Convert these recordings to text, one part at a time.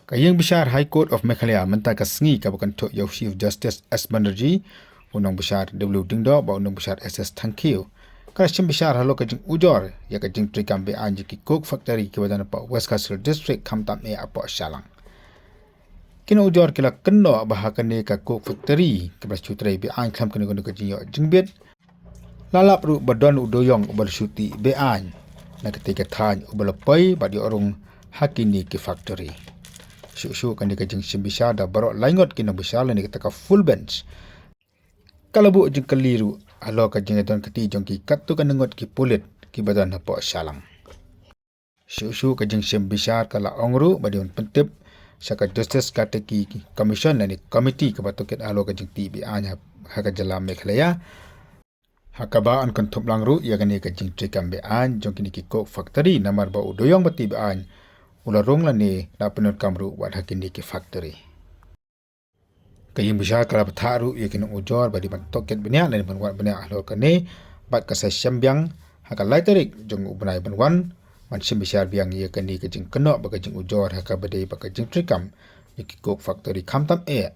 Kayang Besar High Court of Meghalaya mentah kesengi kabukan Tok Yau Chief Justice S. Banerjee, Undang Besar W. Dingdo, Undang Besar SS Tangkil. Kasim Besar halo kajing ujor, ya kajing trikam be anji ki coke factory ki badan pa West Castle District kamtam e apa Shalang. Kina ujor kila kendo bahakan ne ka coke factory kebas cutrai be an kam kena guna kajing yo jingbet. Lalap ru badon udoyong ubal syuti be an. Na ketika tanya ubal pai badi orang hakini ki factory. Syuk-syuk kan dikajing simbisa da barok laingot kina besar ni ketaka full bench. Kalau bu jeng keliru, alo kajing edon keti jong ki katu kan nengot ki pulit ki badan apa Shalang. Syuk-syuk kajing simbisa kala ongru badion pentip saka justice kata ki commission ni komiti kebatuket alo kajing tibi anya haka jalan Meghalaya. Hakaba an kontup langru ia kani kajing trikam be an jong kini ki coke factory namar ba udoyong bati be an. Ularong lani na penut kamru wat hakini ki factory. Kayang Besar kala betharu ia kini ujor badi bantoket benya dan banwat benya ahlo kane bat kasai syambiang haka laiterik jong ubnai banwan man Besar biang ia kani kajing kenok bakajing ujor haka badai bakajing trikam ki coke factory kamtam e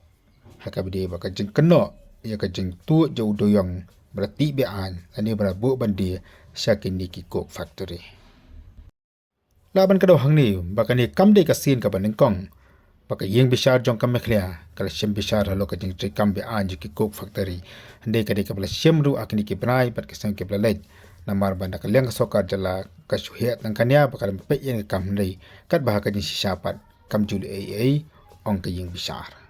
haka badai bakajing kenok ia kajing tu jo udoyong berarti be an ani berabu bandi syakini ki coke factory. Laban kado hang ni bakani kamde kasin ka banengkong Kayang Besar jong kam Meghalaya kala Syam Besar halo kajing trikam be an ki coke factory hande kade ka bala Syam ru akini ki brai pat kesang ki bala lej namar banda kalyang sokar jala kasuhet nang kanya bakal pe yang kam ndai kat bahaka jing sisapat kam jul ong Kayang Besar.